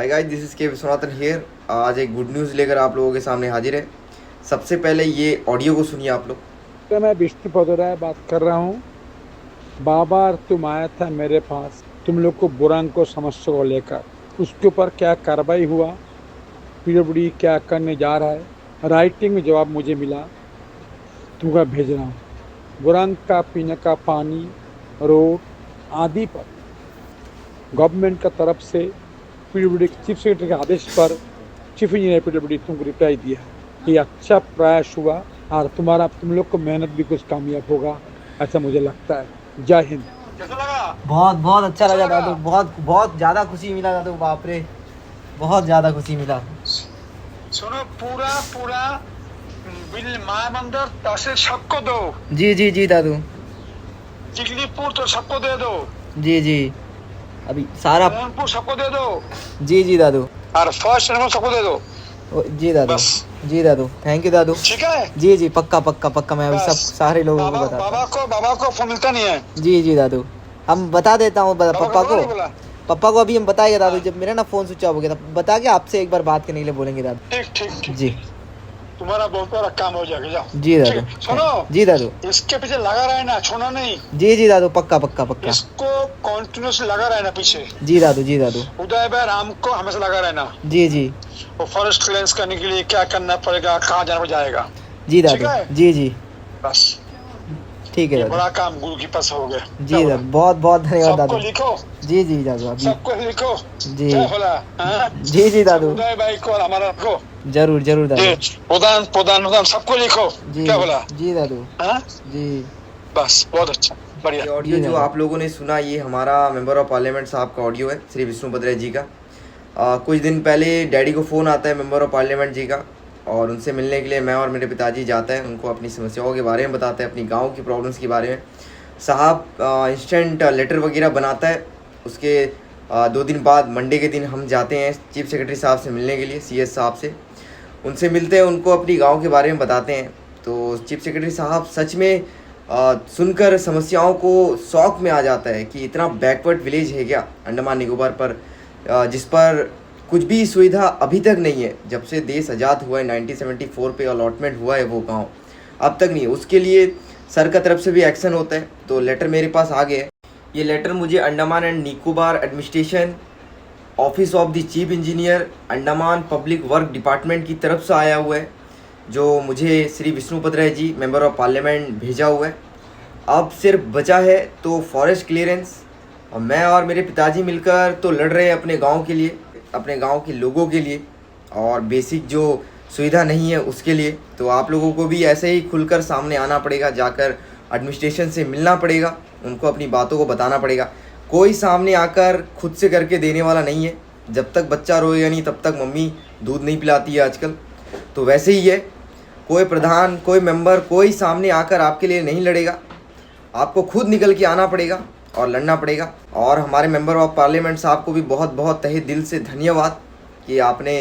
Hi guys, this is के Viswanathan here. आज एक गुड न्यूज़ लेकर आप लोगों के सामने हाजिर है। सबसे पहले ये ऑडियो को सुनिए आप लोग। तो मैं विष्णु पदोराय बात कर रहा हूँ। बाबा तुम आया था मेरे पास, तुम लोग को बुरंग को समस्या को लेकर, उसके ऊपर क्या कार्रवाई हुआ, पीडब्ल्यूडी क्या करने जा रहा है, राइटिंग में जवाब मुझे मिला, तुमको भेज रहा हूँ। बुरंग का पीने का पानी, रोड आदि पर गवर्नमेंट का तरफ से पीडब्ल्यूडी चीफ सेक्रेटरी के आदेश पर चीफ इंजीनियर पीडब्ल्यूडी तुमको रिप्लाई दिया। ये अच्छा प्रयास हुआ और तुम लोग को मेहनत भी कुछ कामयाब होगा, ऐसा मुझे लगता है। जय हिंद। कैसा लगा? बहुत बहुत अच्छा लगा लगा? दादू, बहुत बहुत ज़्यादा खुशी मिला दादू, बाप रे बहुत ज़्यादा खुशी मिला। सुनो, पूरा पूरा बिल मायाबंदर तहसील सबको दो, जी जी जी दादू, चिगलीपुर तो सबको दे दो, जी जी अभी सारा, मोहनपुर सबको दे दो, जी जी दादू, और फर्स्ट नंबर सबको दे दो। जी दादू, बस। जी दादू, थैंक यू दादू। ठीक है? जी जी पक्का पक्का पक्का, मैं अभी सब बस। सारे लोगों को बाबा बताता बाबा को फोन मिलता नहीं है। हूँ। जी जी दादू, हम बता देता हूँ बाबा पप्पा बोला नहीं को। बोला? पप्पा को अभी हम बताएंगे दादू, हाँ। जब मेरा ना फ़ोन स्विच ऑफ हो गया था, बता के आपसे एक बार बात करने के लिए बोलेंगे दादू। ठीक ठीक ठीक, जी तुम्हारा बहुत बड़ा काम हो जाएगा। जाओ। जी दादू, ठीक, सुनो, जी दादू, इसके पीछे लगा रहना, छोड़ना नहीं। जी जी दादू, पक्का पक्का पक्का, इसको कॉन्टिन्यूसली लगा रहना पीछे। जी दादू, जी दादू, उदय भाई राम को हमेशा लगा रहना। जी जी वो फॉरेस्ट क्लियरेंस करने के लिए क्या करना पड़ेगा, कहाँ जाना जाएगा। जी ठीक दादू, है? जी जी बस, ठीक है ये दादू। बड़ा काम गुरु के पास हो गया। जी दादू, बहुत बहुत धन्यवाद सबको दादू। लिखो, जी जी दादू, अभी सबको लिखो। जी क्या बोला? हाँ? जी जी दादू, उदय भाई को और हमारा को, जरूर जरूर दादू। ये प्रधान प्रधान प्रधान सबको लिखो। जी क्या बोला? जी दादू, हाँ? जी बस, बहुत अच्छा, बढ़िया। ये ऑडियो जी जो दादा। आप लोगों ने सुना, ये हमारा मेंबर ऑफ पार्लियामेंट साहब का ऑडियो है, श्री विष्णु पदराय जी का। कुछ दिन पहले डैडी को फ़ोन आता है मेंबर ऑफ पार्लियामेंट जी का, और उनसे मिलने के लिए मैं और मेरे पिताजी जाते हैं। उनको अपनी समस्याओं के बारे में बताते हैं, अपनी गांव की प्रॉब्लम्स के बारे में। साहब इंस्टेंट लेटर वगैरह बनाता है। उसके 2 दिन बाद मंडे के दिन हम जाते हैं चीफ सेक्रेटरी साहब से मिलने के लिए, सीएस साहब से। उनसे मिलते हैं, उनको अपनी गांव के बारे में बताते हैं। तो चीफ सेक्रेटरी साहब सच में सुनकर समस्याओं को शौक में आ जाता है कि इतना बैकवर्ड विलेज है क्या अंडमान निकोबार पर, जिस पर कुछ भी सुविधा अभी तक नहीं है। जब से देश आज़ाद हुआ है 1974 पे अलॉटमेंट हुआ है वो गांव, अब तक नहीं है। उसके लिए सर का तरफ से भी एक्शन होता है। तो लेटर मेरे पास आ गया है। ये लेटर मुझे Andaman and Nicobar administration, office of the chief engineer, Andaman public work department की तरफ से आया हुआ है, जो मुझे श्री विष्णु पदराय जी मेंबर ऑफ पार्लियामेंट भेजा हुआ है। अब सिर्फ बचा है तो फॉरेस्ट क्लियरेंस, और मैं और मेरे पिताजी मिलकर तो लड़ रहे हैं अपने गांव के लिए, अपने गांव के लोगों के लिए, और बेसिक जो सुविधा नहीं है उसके लिए। तो आप लोगों को भी ऐसे ही खुलकर सामने आना पड़ेगा, जाकर एडमिनिस्ट्रेशन से मिलना पड़ेगा, उनको अपनी बातों को बताना पड़ेगा। कोई सामने आकर खुद से करके देने वाला नहीं है। जब तक बच्चा रोएगा नहीं तब तक मम्मी दूध नहीं पिलाती है आजकल। तो वैसे ही है, कोई प्रधान, कोई मेंबर, कोई सामने आकर आपके लिए नहीं लड़ेगा। आपको खुद निकल के आना पड़ेगा और लड़ना पड़ेगा। और हमारे मेंबर ऑफ पार्लियामेंट साहब को भी बहुत बहुत तहे दिल से धन्यवाद कि आपने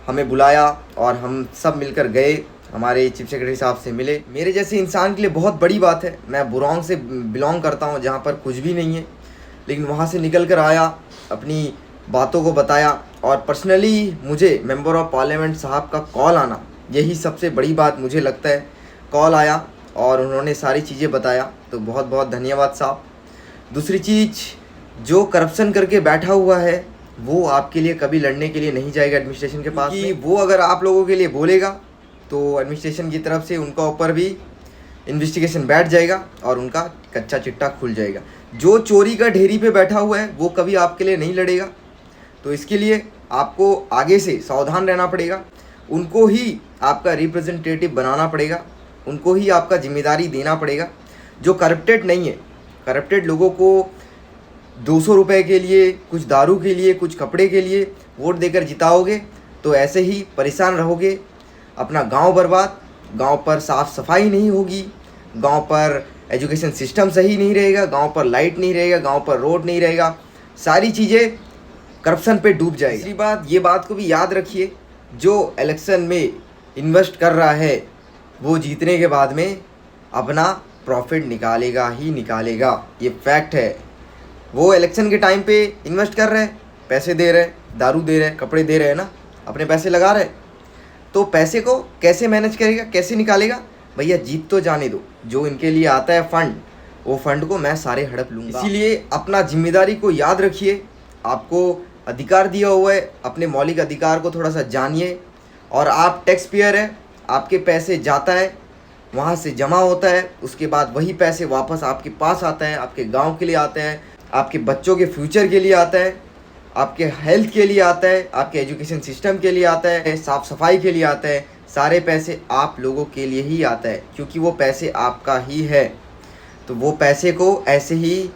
हमें बुलाया और हम सब मिलकर गए, हमारे चीफ सेक्रेटरी साहब से मिले। मेरे जैसे इंसान के लिए बहुत बड़ी बात है। मैं बुरौंग से बिलोंग करता हूँ, जहाँ पर कुछ भी नहीं है, लेकिन वहाँ से निकल कर आया, अपनी बातों को बताया, और पर्सनली मुझे मेंबर ऑफ पार्लियामेंट साहब का कॉल आना, यही सबसे बड़ी बात मुझे लगता है। कॉल आया और उन्होंने सारी चीज़ें बताया, तो बहुत बहुत धन्यवाद साहब। दूसरी चीज़, जो करप्शन करके बैठा हुआ है वो आपके लिए कभी लड़ने के लिए नहीं जाएगा एडमिनिस्ट्रेशन के पास में। वो अगर आप लोगों के लिए बोलेगा तो एडमिनिस्ट्रेशन की तरफ से उनका ऊपर भी इन्वेस्टिगेशन बैठ जाएगा और उनका कच्चा चिट्टा खुल जाएगा। जो चोरी का ढेरी पे बैठा हुआ है वो कभी आपके लिए नहीं लड़ेगा। तो इसके लिए आपको आगे से सावधान रहना पड़ेगा। उनको ही आपका रिप्रेजेंटेटिव बनाना पड़ेगा, उनको ही आपका जिम्मेदारी देना पड़ेगा। जो करप्टेड नहीं है, करप्टेड लोगों को 200 रुपये के लिए, कुछ दारू के लिए, कुछ कपड़े के लिए वोट देकर जिताओगे तो ऐसे ही परेशान रहोगे। अपना गांव बर्बाद, गांव पर साफ़ सफाई नहीं होगी, गांव पर एजुकेशन सिस्टम सही नहीं रहेगा, गांव पर लाइट नहीं रहेगा, गांव पर रोड नहीं रहेगा, सारी चीज़ें करप्शन पे डूब जाएगी। दूसरी बात, ये बात को भी याद रखिए, जो इलेक्शन में इन्वेस्ट कर रहा है वो जीतने के बाद में अपना प्रॉफिट निकालेगा ही निकालेगा, ये फैक्ट है। वो इलेक्शन के टाइम पे इन्वेस्ट कर रहे हैं, पैसे दे रहे हैं, दारू दे रहे हैं, कपड़े दे रहे हैं ना, अपने पैसे लगा रहे हैं, तो पैसे को कैसे मैनेज करेगा, कैसे निकालेगा? भैया जीत तो जाने दो, जो इनके लिए आता है फंड, वो फंड को मैं सारे हड़प लूँगा। इसीलिए अपना जिम्मेदारी को याद रखिए, आपको अधिकार दिया हुआ है, अपने मौलिक अधिकार को थोड़ा सा जानिए। और आप टैक्स पेयर है, आपके पैसे जाता है, वहाँ से जमा होता है, उसके बाद वही पैसे वापस आपके पास आता है, आपके गांव के लिए आता है, आपके बच्चों के फ्यूचर के लिए आता है, आपके हेल्थ के लिए आता है, आपके एजुकेशन सिस्टम के लिए आता है, साफ़ सफाई के लिए आता है। सारे पैसे आप लोगों के लिए ही आता है, क्योंकि वो पैसे आपका ही है। तो वो पैसे को ऐसे ही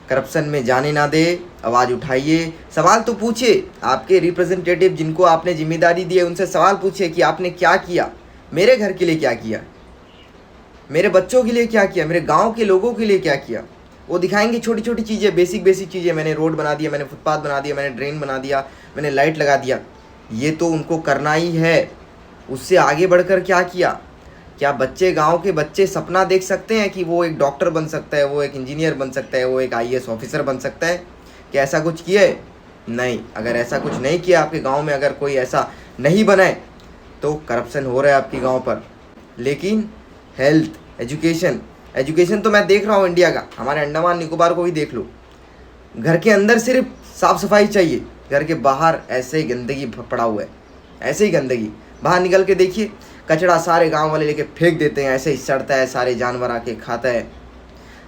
करप्शन में जाने ना दे, आवाज़ उठाइए, सवाल तो पूछिए। आपके रिप्रेजेंटेटिव जिनको आपने जिम्मेदारी दी है उनसे सवाल पूछिए कि आपने क्या किया, मेरे घर के लिए क्या किया, मेरे बच्चों के लिए क्या किया, मेरे गांव के लोगों के लिए क्या किया। वो दिखाएंगे छोटी छोटी चीज़ें, बेसिक चीज़ें, मैंने रोड बना दिया, मैंने फुटपाथ बना दिया, मैंने ड्रेन बना दिया, मैंने लाइट लगा दिया। ये तो उनको करना ही है। उससे आगे बढ़कर क्या किया? क्या बच्चे, गांव के बच्चे सपना देख सकते हैं कि वो एक डॉक्टर बन सकता है, वो एक इंजीनियर बन सकता है, वो एक IAS ऑफिसर बन सकता है? क्या ऐसा कुछ किया है? नहीं। अगर ऐसा कुछ नहीं किया, आपके गांव में अगर कोई ऐसा नहीं बनाए, तो करप्शन हो रहा है आपके गांव पर। लेकिन हेल्थ, एजुकेशन तो मैं देख रहा हूँ इंडिया का, हमारे अंडमान निकोबार को भी देख लो, घर के अंदर सिर्फ साफ़ सफाई चाहिए, घर के बाहर ऐसे ही गंदगी पड़ा हुआ है, ऐसे ही गंदगी। बाहर निकल के देखिए, कचरा सारे गांव वाले लेके फेंक देते हैं, ऐसे ही सड़ता है, सारे जानवर आके खाता है।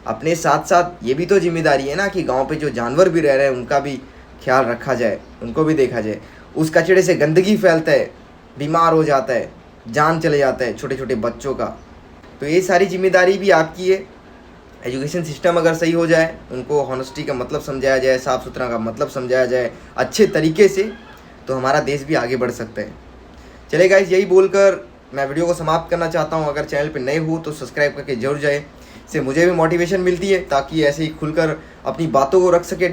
अपने साथ साथ ये भी तो जिम्मेदारी है ना कि गांव पे जो जानवर भी रह रहे हैं उनका भी ख्याल रखा जाए, उनको भी देखा जाए। उस कचरे से गंदगी फैलता है, बीमार हो जाता है, जान चले जाता है छोटे छोटे बच्चों का। तो ये सारी जिम्मेदारी भी आपकी है। एजुकेशन सिस्टम अगर सही हो जाए, उनको हॉनेस्टी का मतलब समझाया जाए, साफ़ सुथरा का मतलब समझाया जाए अच्छे तरीके से, तो हमारा देश भी आगे बढ़ सकता है। चलिए गाइस, यही बोलकर मैं वीडियो को समाप्त करना चाहता हूँ। अगर चैनल पे नए हो तो सब्सक्राइब करके जरूर जाए, इससे मुझे भी मोटिवेशन मिलती है ताकि ऐसे ही खुलकर अपनी बातों को रख सके।